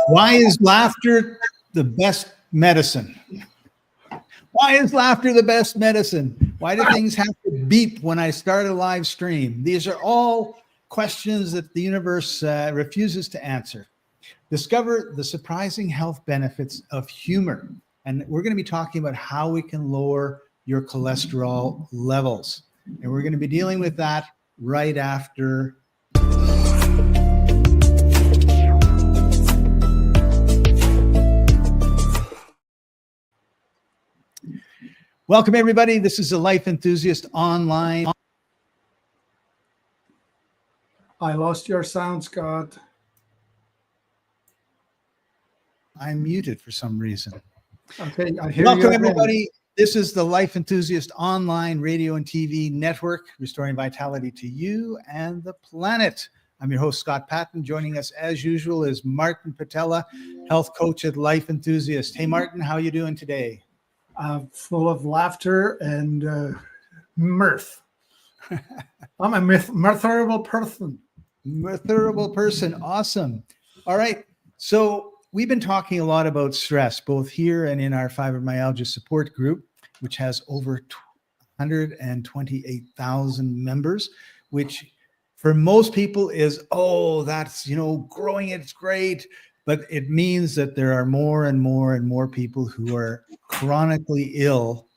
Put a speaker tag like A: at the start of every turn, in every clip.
A: Why is laughter the best medicine? Why is laughter the best medicine? Why do things have to beep when I start a live stream? These are all questions that the universe refuses to answer. Discover the surprising health benefits of humor. And we're going to be talking about how we can lower your cholesterol levels. And we're going to be dealing with that right after. Welcome, everybody. This is the Life Enthusiast Online.
B: I lost your sound, Scott.
A: I'm muted for some reason.
B: Okay, I hear you.
A: Welcome, everybody. This is the Life Enthusiast Online radio and TV network, restoring vitality to you and the planet. I'm your host, Scott Patton. Joining us, as usual, is Martin Patella, health coach at Life Enthusiast. Hey, Martin, how are you doing today?
B: Full of laughter and mirth. I'm a mirthable person.
A: Mirthable person. Awesome. All right. So we've been talking a lot about stress, both here and in our fibromyalgia support group, which has over 128,000 members, which for most people is, oh, that's, growing. It's great. But it means that there are more and more and more people who are chronically ill,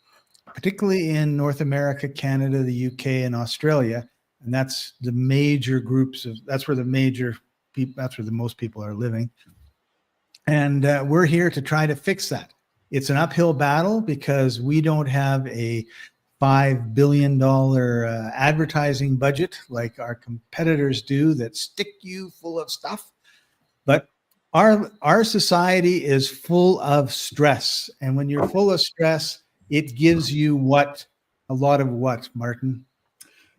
A: particularly in North America, Canada, the UK, and Australia. And that's the major groups that's where the most people are living. And we're here to try to fix that. It's an uphill battle because we don't have a $5 billion advertising budget like our competitors do that stick you full of stuff. But our society is full of stress. And when you're full of stress, it gives you what, Martin?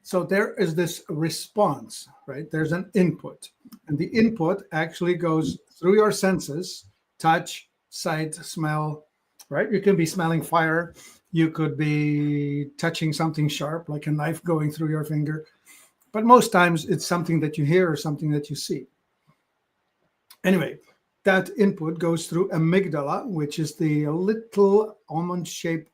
B: So there is this response, right? There's an input. And the input actually goes through your senses, touch, sight, smell, right? You can be smelling fire. You could be touching something sharp, like a knife going through your finger. But most times it's something that you hear or something that you see. Anyway, that input goes through amygdala, which is the little almond-shaped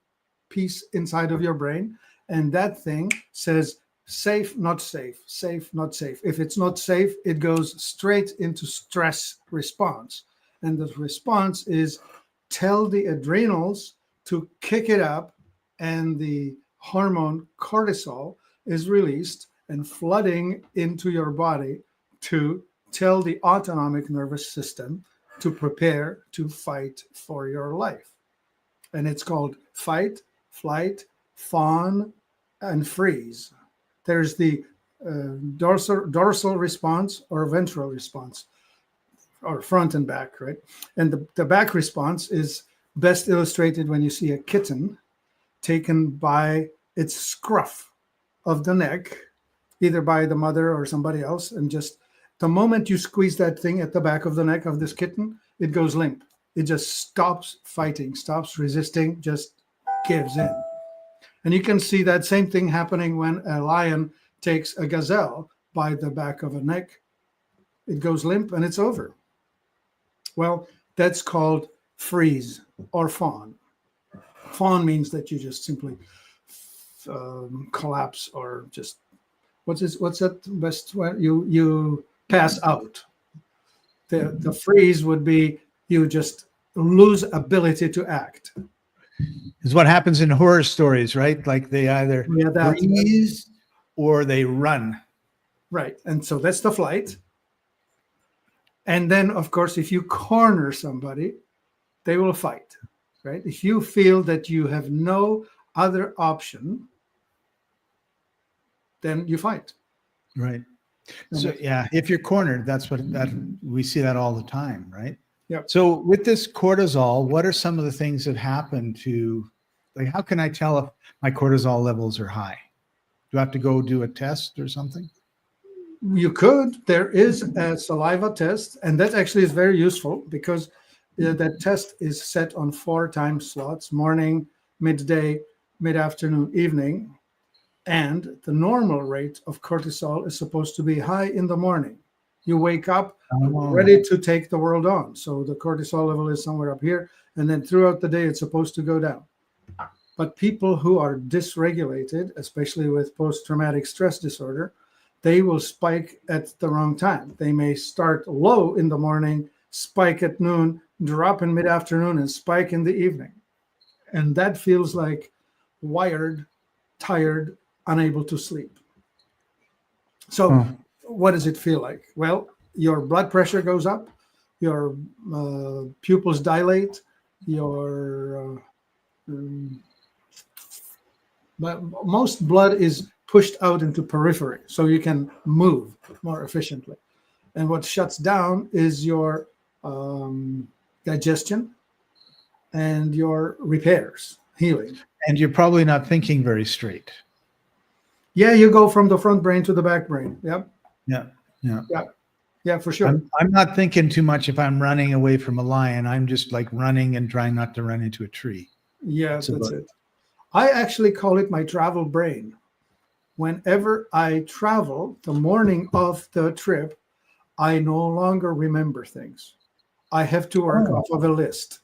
B: piece inside of your brain. And that thing says, safe, not safe, safe, not safe. If it's not safe, it goes straight into stress response. And the response is tell the adrenals to kick it up, and the hormone cortisol is released and flooding into your body to tell the autonomic nervous system to prepare to fight for your life. And it's called fight, flight, fawn, and freeze. There's the dorsal response or ventral response, or front and back, right? And the back response is best illustrated when you see a kitten taken by its scruff of the neck, either by the mother or somebody else, and just the moment you squeeze that thing at the back of the neck of this kitten, it goes limp. It just stops fighting, stops resisting, just gives in. And you can see that same thing happening when a lion takes a gazelle by the back of a neck. It goes limp and it's over. Well, that's called freeze or fawn. Fawn means that you just simply collapse, or just what's that best way? You pass out. The freeze would be you just lose ability to act.
A: Is what happens in horror stories, right? Like they either freeze or they run.
B: Right. And so that's the flight. And then, of course, if you corner somebody, they will fight, right? If you feel that you have no other option, then you fight.
A: Right. So yeah, if you're cornered, that we see that all the time, right?
B: Yeah.
A: So with this cortisol, what are some of the things that happen to, like, how can I tell if my cortisol levels are high? Do I have to go do a test or something?
B: You could. There is a saliva test, and that actually is very useful because that test is set on 4 time slots: morning, midday, mid-afternoon, evening. And the normal rate of cortisol is supposed to be high in the morning. You wake up
A: Oh.
B: ready to take the world on. So the cortisol level is somewhere up here, and then throughout the day it's supposed to go down. But people who are dysregulated, especially with post-traumatic stress disorder, they will spike at the wrong time. They may start low in the morning, spike at noon, drop in mid-afternoon, and spike in the evening. And that feels like wired, tired, unable to sleep. So what does it feel like? Well, your blood pressure goes up, your pupils dilate, your but most blood is pushed out into periphery, so you can move more efficiently. And what shuts down is your digestion and your repairs, healing.
A: And you're probably not thinking very straight.
B: Yeah, you go from the front brain to the back brain. Yep. Yeah, for sure.
A: I'm not thinking too much if I'm running away from a lion. I'm just like running and trying not to run into a tree.
B: Yeah, that's it. I actually call it my travel brain. Whenever I travel, the morning of the trip, I no longer remember things. I have to work off of a list.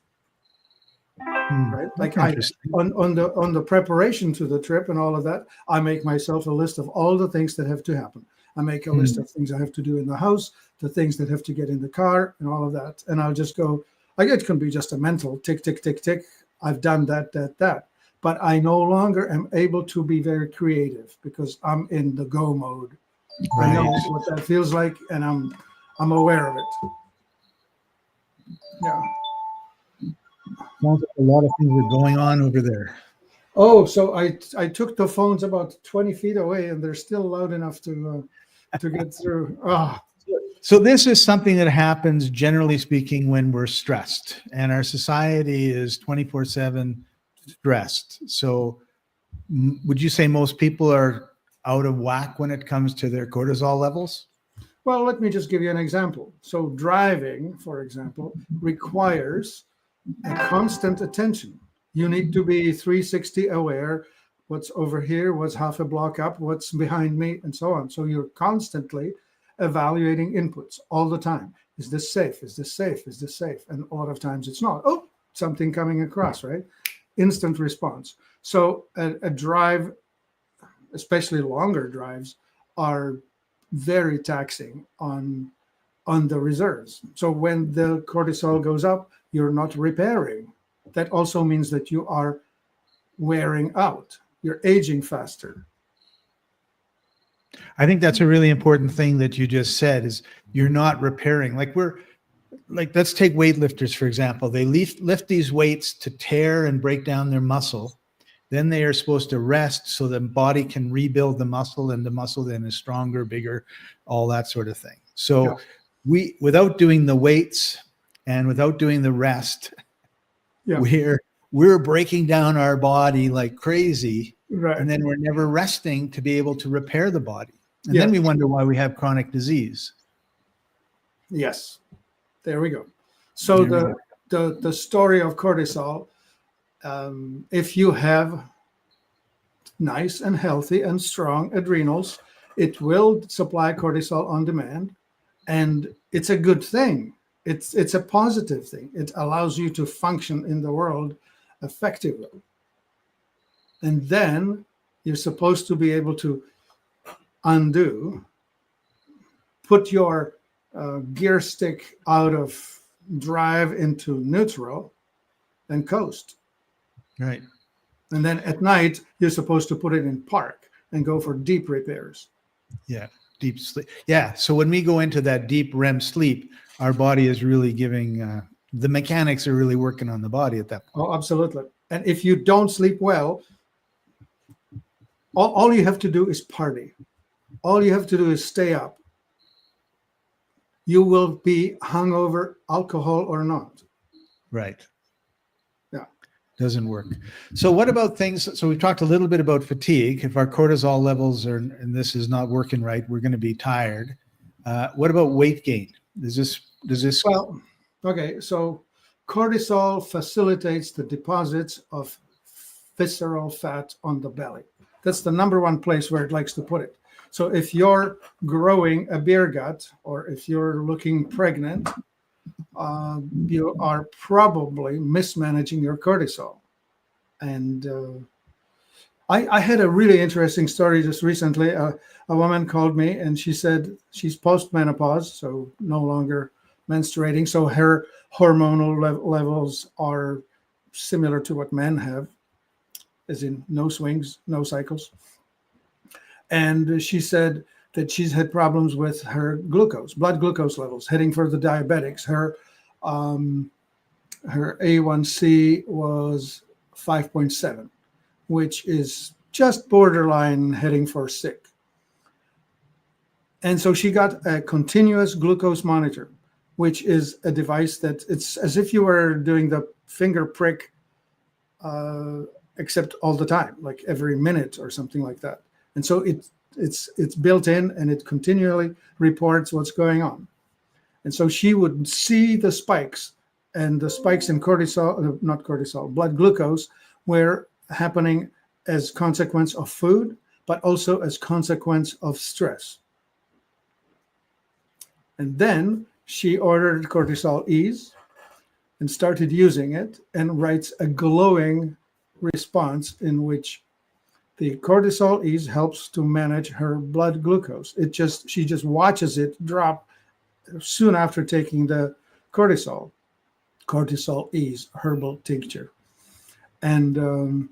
B: Right? Like on the preparation to the trip and all of that, I make myself a list of all the things that have to happen. I make a list of things I have to do in the house, the things that have to get in the car, and all of that. And I'll just go. It can be just a mental tick, tick, tick, tick. I've done that. But I no longer am able to be very creative because I'm in the go mode. Right. I know what that feels like, and I'm aware of it. Yeah.
A: Sounds like a lot of things are going on over there.
B: Oh, so I took the phones about 20 feet away, and they're still loud enough to get through.
A: So this is something that happens, generally speaking, when we're stressed, and our society is 24/7 stressed. So would you say most people are out of whack when it comes to their cortisol levels?
B: Well, let me just give you an example. So driving, for example, requires a constant attention. You need to be 360 aware. What's over here, what's half a block up, what's behind me, and so on. So you're constantly evaluating inputs all the time. Is this safe? Is this safe? Is this safe? And a lot of times it's not. Oh, something coming across, right? Instant response. So a drive, especially longer drives, are very taxing on the reserves. So when the cortisol goes up, you're not repairing. That also means that you are wearing out. You're aging faster.
A: I think that's a really important thing that you just said is you're not repairing. Let's take weightlifters, for example. They lift these weights to tear and break down their muscle. Then they are supposed to rest so the body can rebuild the muscle, and the muscle then is stronger, bigger, all that sort of thing. So without doing the weights and without doing the rest, we're breaking down our body like crazy. Right. And then we're never resting to be able to repair the body. And then we wonder why we have chronic disease.
B: Yes. There we go. So the story of cortisol, if you have nice and healthy and strong adrenals, it will supply cortisol on demand. And it's a good thing. It's a positive thing. It allows you to function in the world effectively. And then you're supposed to be able to put your gear stick out of drive into neutral and coast.
A: Right.
B: And then at night, you're supposed to put it in park and go for deep repairs.
A: Yeah. Deep sleep. Yeah. So when we go into that deep REM sleep, our body is really giving, the mechanics are really working on the body at that point.
B: Oh, absolutely. And if you don't sleep well, all you have to do is party. All you have to do is stay up. You will be hungover, alcohol or not.
A: Right.
B: Yeah.
A: Doesn't work. So what about things? So we've talked a little bit about fatigue. If our cortisol levels and this is not working right, we're going to be tired. What about weight gain? Does this?
B: Well, okay. So cortisol facilitates the deposits of visceral fat on the belly. That's the number one place where it likes to put it. So if you're growing a beer gut, or if you're looking pregnant, you are probably mismanaging your cortisol. And I had a really interesting story just recently. A woman called me and she said she's post-menopause, so no longer menstruating. So her hormonal levels are similar to what men have, as in no swings, no cycles. And she said that she's had problems with her glucose, blood glucose levels, heading for the diabetics. Her A1C was 5.7, which is just borderline heading for sick. And so she got a continuous glucose monitor, which is a device that it's as if you were doing the finger prick, except all the time, like every minute or something like that. And so it's built in, and it continually reports what's going on. And so she would see the spikes, and the spikes in cortisol, not cortisol, blood glucose, were happening as consequence of food, but also as consequence of stress. And then she ordered Cortisol Ease and started using it, and writes a glowing response in which the Cortisol Ease helps to manage her blood glucose. She just watches it drop soon after taking the Cortisol Ease herbal tincture. And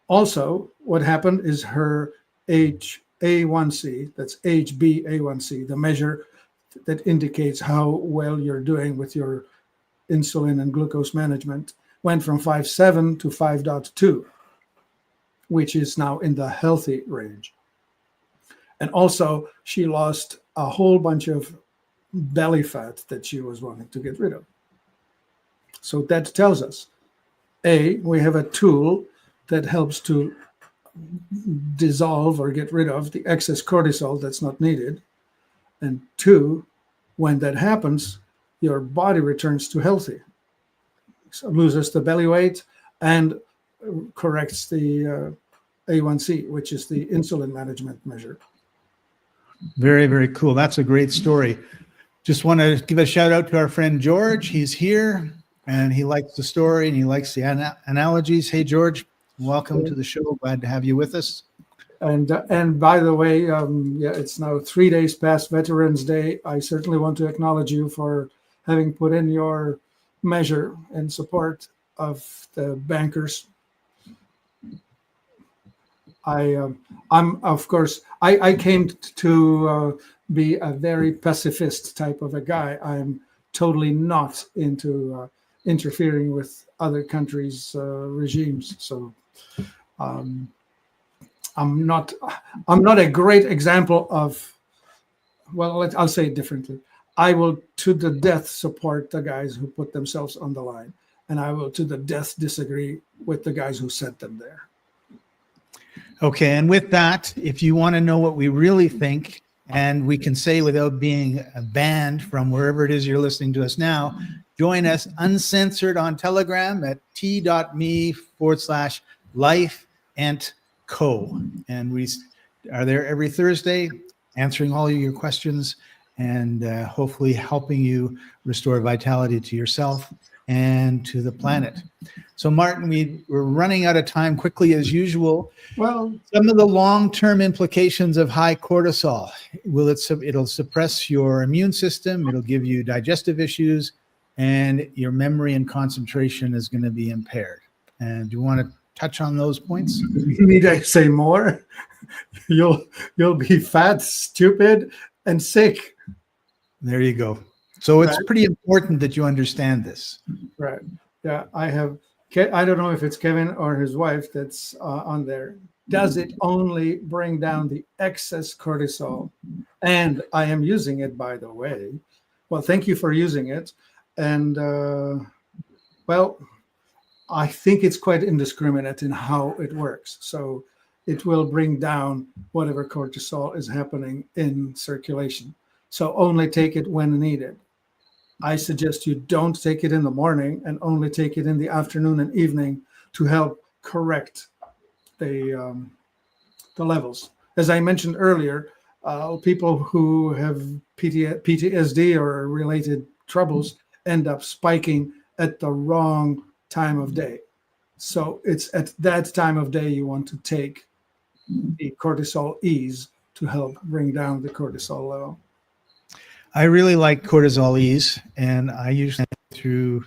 B: also what happened is her HbA1c, that's HbA1c, the measure that indicates how well you're doing with your insulin and glucose management, went from 5.7 to 5.2, which is now in the healthy range. And also she lost a whole bunch of belly fat that she was wanting to get rid of. So that tells us, A, we have a tool that helps to dissolve or get rid of the excess cortisol that's not needed. And two, when that happens, your body returns to healthy. So loses the belly weight and corrects the A1C, which is the insulin management measure.
A: Very, very cool. That's a great story. Just want to give a shout out to our friend George. He's here and he likes the story and he likes the analogies. Hey, George, welcome to the show. Glad to have you with us.
B: And by the way, it's now 3 days past Veterans Day. I certainly want to acknowledge you for having put in your measure in support of the bankers. I'm of course, I came to be a very pacifist type of a guy. I'm totally not into interfering with other countries' regimes. So I'm not a great example of, well, I'll say it differently. I will to the death support the guys who put themselves on the line, and I will to the death disagree with the guys who sent them there.
A: Okay, and with that, if you want to know what we really think, and we can say without being banned from wherever it is you're listening to us now, join us uncensored on Telegram at t.me/lifeandco. And we are there every Thursday answering all of your questions and hopefully helping you restore vitality to yourself and to the planet. So Martin, we're running out of time quickly as usual.
B: Well,
A: some of the long-term implications of high cortisol, it'll suppress your immune system, it'll give you digestive issues, and your memory and concentration is going to be impaired. And do you want to touch on those points?
B: Need I say more? You'll be fat, stupid, and sick.
A: There you go. So it's pretty important that you understand this.
B: Right. Yeah, I don't know if it's Kevin or his wife that's on there. Does it only bring down the excess cortisol? And I am using it, by the way. Well, thank you for using it. And, well, I think it's quite indiscriminate in how it works. So it will bring down whatever cortisol is happening in circulation. So only take it when needed. I suggest you don't take it in the morning and only take it in the afternoon and evening to help correct the levels. as I mentioned earlier, people who have PTSD or related troubles end up spiking at the wrong time of day. So it's at that time of day you want to take the Cortisol Ease to help bring down the cortisol level.
A: I really like Cortisol Ease, and I usually go through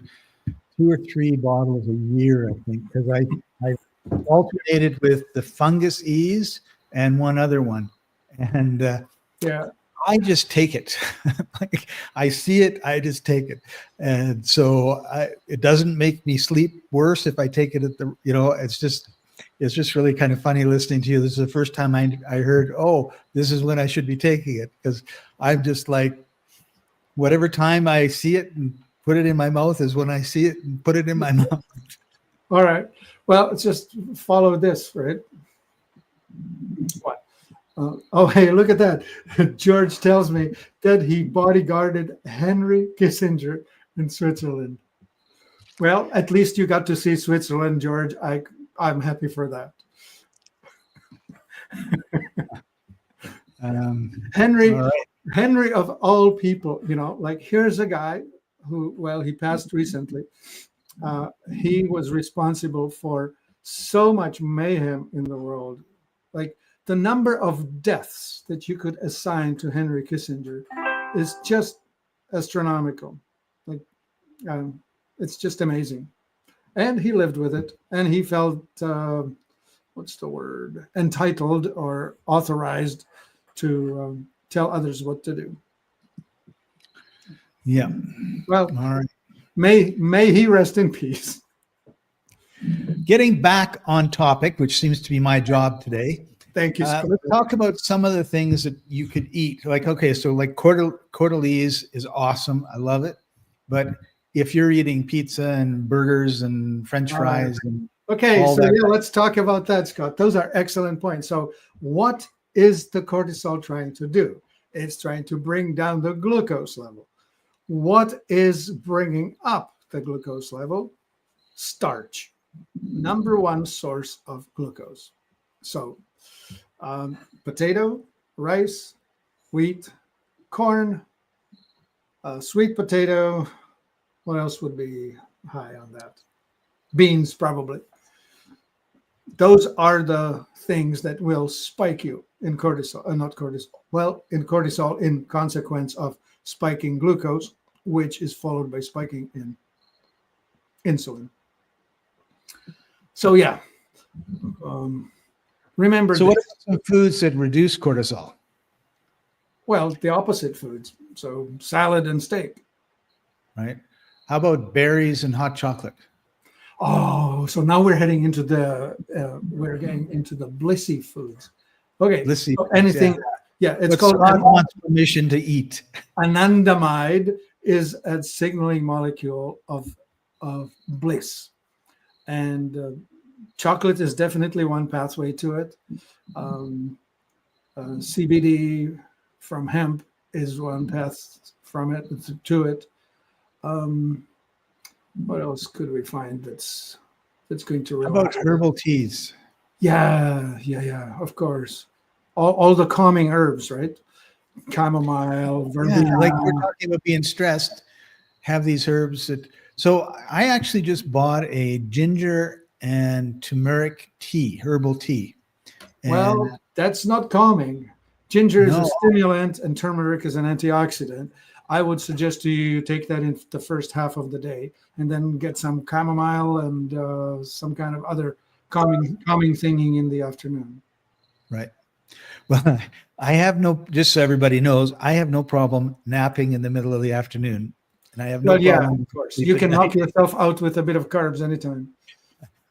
A: 2 or 3 bottles a year, I think, because I alternated with the Fungus Ease and one other one. And
B: Yeah.
A: I just take it. Like, I see it, I just take it. And so it doesn't make me sleep worse if I take it at the, it's just really kind of funny listening to you. This is the first time I heard, oh, this is when I should be taking it, because I'm just like, whatever time I see it and put it in my mouth is when I see it and put it in my mouth.
B: All right. Well, it's just follow this, right? What? Oh, hey, look at that. George tells me that he bodyguarded Henry Kissinger in Switzerland. Well, at least you got to see Switzerland, George. I'm happy for that. Henry,
A: all right.
B: Henry of all people, like here's a guy who, well, he passed recently. He was responsible for so much mayhem in the world. Like the number of deaths that you could assign to Henry Kissinger is just astronomical. Like it's just amazing. And he lived with it, and he felt, what's the word, entitled or authorized to tell others what to do.
A: Yeah.
B: Well,
A: all right.
B: May he rest in peace.
A: Getting back on topic, which seems to be my job today.
B: Thank you, Scott.
A: Let's talk about some of the things that you could eat. Like, okay, so like Cortisol Ease is awesome. I love it. But if you're eating pizza and burgers and French fries and
B: okay, so yeah, let's talk about that, Scott. Those are excellent points. So what is the cortisol trying to do? It's trying to bring down the glucose level. What is bringing up the glucose level? Starch, number one source of glucose. So potato, rice, wheat, corn, sweet potato. What else would be high on that? Beans, probably. Those are the things that will spike you in cortisol, not cortisol. Well, in cortisol, in consequence of spiking glucose, which is followed by spiking in insulin. So yeah, remember.
A: So what are some foods that reduce cortisol?
B: Well, the opposite foods. So salad and steak.
A: Right. How about berries and hot chocolate?
B: Oh, so now we're heading into we're getting into the blissy foods. Okay,
A: blissy
B: so anything, yeah, it's called.
A: God wants permission to eat.
B: Anandamide is a signaling molecule of bliss, and chocolate is definitely one pathway to it. CBD from hemp is one path from it to it. What else could we find that's going to?
A: How about herbal teas?
B: Yeah, of course. All the calming herbs, right? Chamomile, verbena.
A: Yeah, like we're talking about being stressed. Have these herbs that. So I actually just bought a ginger and turmeric tea, herbal tea.
B: Well, that's not calming. Ginger is
A: No.
B: a stimulant and turmeric is an antioxidant. I would suggest to you take that in the first half of the day and then get some chamomile and some kind of other calming thingy in the afternoon.
A: Right. Well, I have just so everybody knows, I have no problem napping in the middle of the afternoon. And I have no problem.
B: Yeah, of course. You can knock yourself out with a bit of carbs anytime.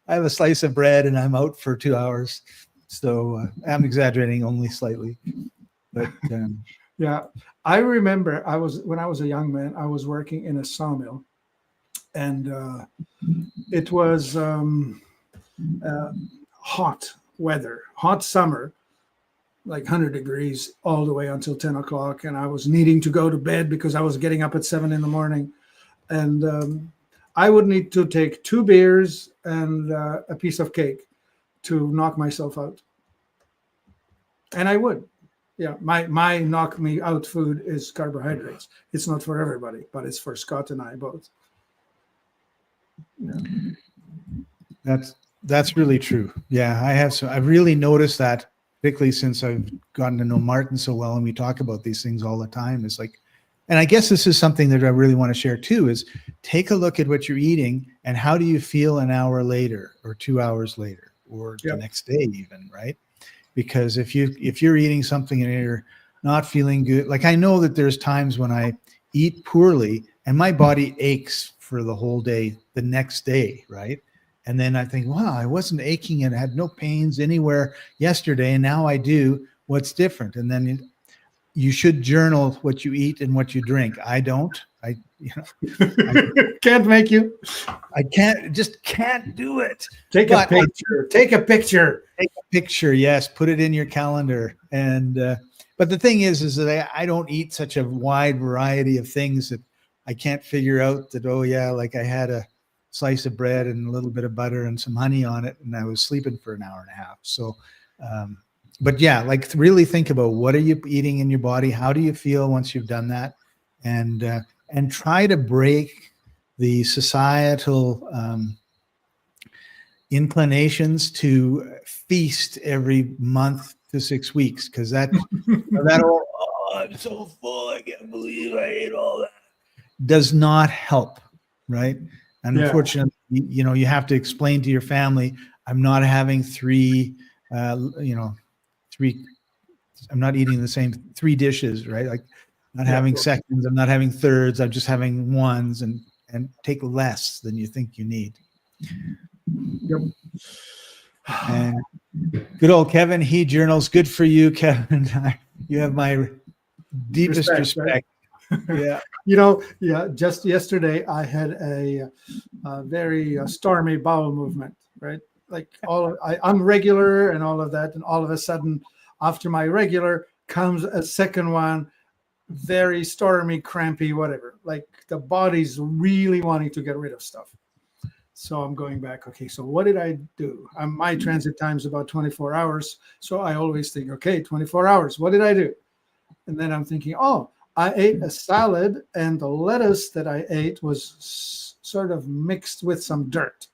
A: I have a slice of bread and I'm out for 2 hours. So I'm exaggerating only slightly. But
B: yeah, I remember when I was a young man, I was working in a sawmill, and it was hot weather, hot summer, like 100 degrees all the way until 10 o'clock. And I was needing to go to bed because I was getting up at 7 a.m. And I would need to take 2 beers and a piece of cake to knock myself out. And I would. Yeah, my knock me out food is carbohydrates. It's not for everybody, but it's for Scott and I both. Yeah.
A: That's really true. Yeah, I've really noticed that, particularly since I've gotten to know Martin so well, and we talk about these things all the time. It's like, and I guess this is something that I really want to share too, is take a look at what you're eating and how do you feel an hour later or 2 hours later or the next day even, right? Because if you're eating something and you're not feeling good, like I know that there's times when I eat poorly and my body aches for the whole day the next day, right? And then I think, wow, I wasn't aching and had no pains anywhere yesterday, and now I do. What's different? And then you should journal what you eat and what you drink. I don't. I
B: Can't make you.
A: I can't do it.
B: Take a picture. Take a picture.
A: Take a picture. Yes, put it in your calendar. And but the thing is that I don't eat such a wide variety of things that I can't figure out that. Oh yeah, like I had a slice of bread and a little bit of butter and some honey on it, and I was sleeping for an hour and a half. So, but yeah, like really think about what are you eating in your body? How do you feel once you've done that? And try to break the societal inclinations to feast every month to 6 weeks, because I'm so full, I can't believe I ate all that, does not help, right? And unfortunately, you have to explain to your family, I'm not having I'm not eating the same 3 dishes, right? Like not having seconds, I'm not having thirds, I'm just having ones, and take less than you think you need.
B: Yep.
A: And good old Kevin, he journals. Good for you, Kevin. You have my deepest respect.
B: Right? Yeah. Just yesterday, I had a very stormy bowel movement, right? Like I'm regular and all of that. And all of a sudden, after my regular comes a second one, very stormy, crampy, whatever. Like the body's really wanting to get rid of stuff. So I'm going back. Okay, so what did I do? My transit time is about 24 hours. So I always think, okay, 24 hours. What did I do? And then I'm thinking, oh, I ate a salad, and the lettuce that I ate was sort of mixed with some dirt.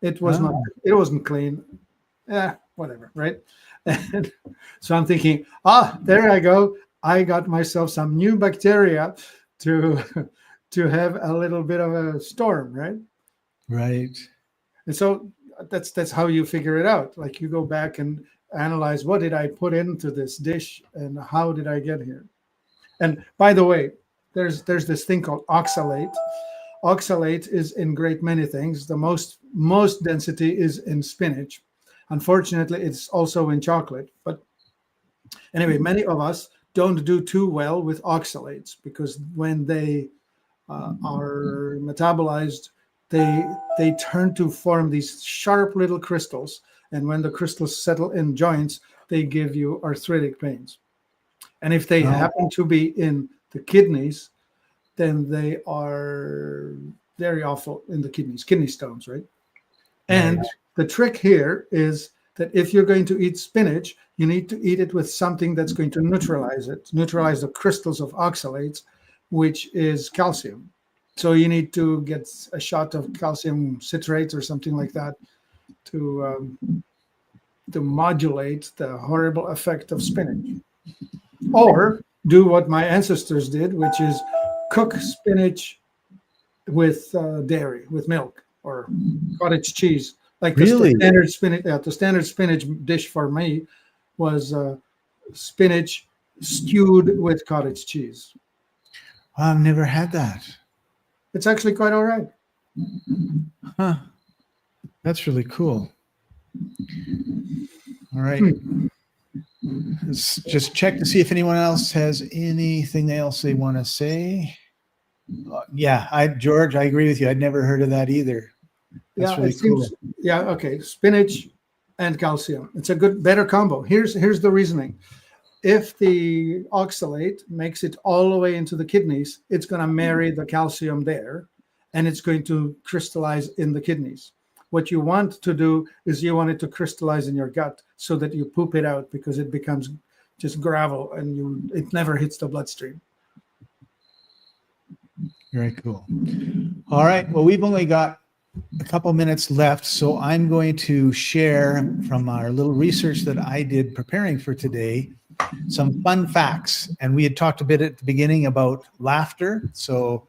B: It wasn't clean. Whatever, right? And so I'm thinking, there I go. I got myself some new bacteria to have a little bit of a storm, right?
A: Right.
B: And so that's how you figure it out. Like you go back and analyze, what did I put into this dish and how did I get here? And by the way, there's this thing called oxalate. Oxalate is in great many things. The most density is in spinach. Unfortunately, it's also in chocolate. But anyway, many of us don't do too well with oxalates, because when they are metabolized, they turn to form these sharp little crystals. And when the crystals settle in joints, they give you arthritic pains. And if they happen to be in the kidneys, then they are very awful in the kidneys, kidney stones, right? And the trick here is that if you're going to eat spinach, you need to eat it with something that's going to neutralize the crystals of oxalates, which is calcium. So you need to get a shot of calcium citrate or something like that to modulate the horrible effect of spinach. Or do what my ancestors did, which is cook spinach with dairy, with milk or cottage cheese. Like
A: really?
B: The standard spinach dish for me was spinach stewed with cottage cheese.
A: I've never had that.
B: It's actually quite all right.
A: Huh. That's really cool. All right. Let's just check to see if anyone else has anything else they want to say. George, I agree with you. I'd never heard of that either. That's really cool.
B: Okay. Spinach and calcium. It's a better combo. Here's the reasoning. If the oxalate makes it all the way into the kidneys, it's going to marry the calcium there, and it's going to crystallize in the kidneys. What you want to do is you want it to crystallize in your gut so that you poop it out, because it becomes just gravel and it never hits the bloodstream.
A: Very cool. All right. Well, we've only got a couple minutes left, so I'm going to share from our little research that I did preparing for today some fun facts. And we had talked a bit at the beginning about laughter. So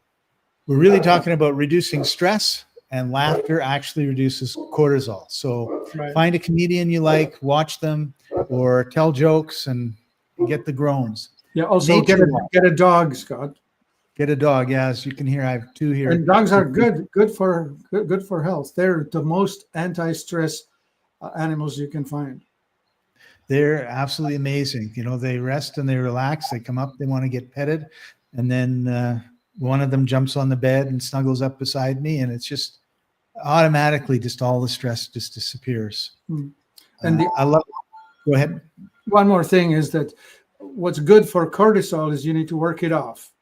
A: we're really talking about reducing stress, and laughter actually reduces cortisol. So find a comedian you like, watch them, or tell jokes and get the groans.
B: Yeah. Also get a dog, Scott.
A: Get a dog. Yeah, as you can hear, I have 2 here.
B: And dogs are good for health. They're the most anti-stress animals you can find.
A: They're absolutely amazing. You know, they rest and they relax. They come up, they want to get petted, and then one of them jumps on the bed and snuggles up beside me, and it's just automatically just all the stress just disappears.
B: And
A: I love. Go ahead.
B: One more thing is that what's good for cortisol is you need to work it off.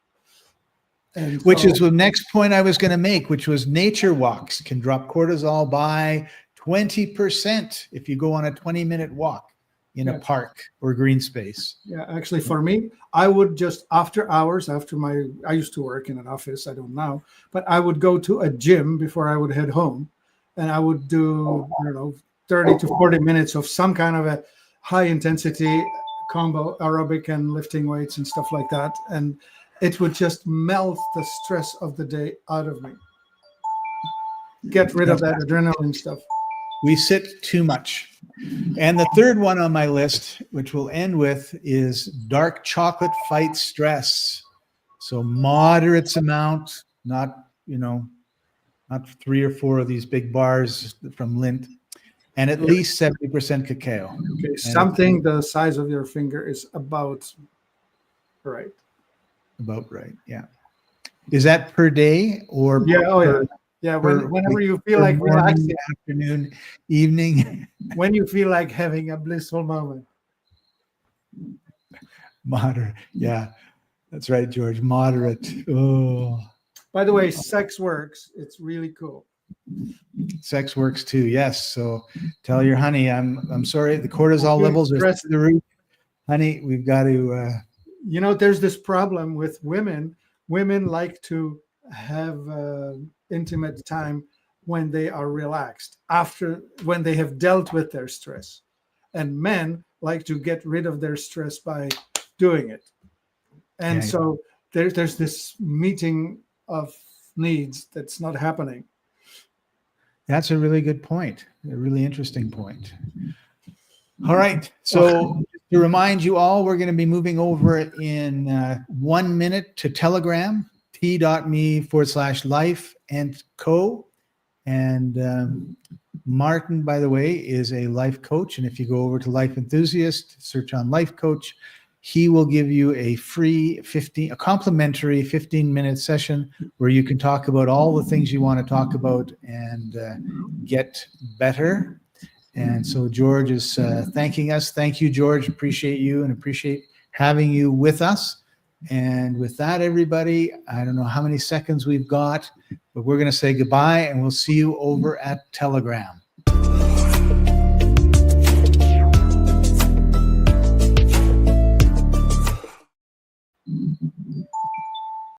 B: And
A: which is the next point I was going to make, which was nature walks can drop cortisol by 20% if you go on a 20-minute walk in a park or green space.
B: Yeah, actually, for me, I would just after hours, I used to work in an office, I don't know, but I would go to a gym before I would head home, and I would do, 30 to 40 minutes of some kind of a high intensity combo, aerobic and lifting weights and stuff like that. And it would just melt the stress of the day out of me. Get rid of that adrenaline stuff.
A: We sit too much. And the third one on my list, which we'll end with, is dark chocolate fights stress. So moderate amount, not 3 or 4 of these big bars from Lindt, and at least 70% cacao.
B: Okay, something the size of your finger is about right.
A: About right, yeah. Is that per day or?
B: Yeah, yeah. Whenever you feel like relaxing,
A: afternoon, evening.
B: When you feel like having a blissful moment.
A: Moderate, yeah, that's right, George. Moderate. Oh.
B: By the way, sex works. It's really cool.
A: Sex works too. Yes. So tell your honey, I'm sorry. The cortisol levels are through the roof. Honey, we've got to.
B: There's this problem with women. Women like to have intimate time when they are relaxed, when they have dealt with their stress. And men like to get rid of their stress by doing it. And so there's this meeting of needs that's not happening.
A: That's a really good point. A really interesting point. All right. So to remind you all, we're going to be moving over in 1 minute to Telegram, t.me/life&co. And Martin, by the way, is a life coach. And if you go over to Life Enthusiast, search on life coach, he will give you a free complimentary 15-minute session where you can talk about all the things you want to talk about and get better. And so George is thanking us. Thank you, George. Appreciate you and appreciate having you with us. And with that, everybody, I don't know how many seconds we've got, but we're going to say goodbye, and we'll see you over at Telegram.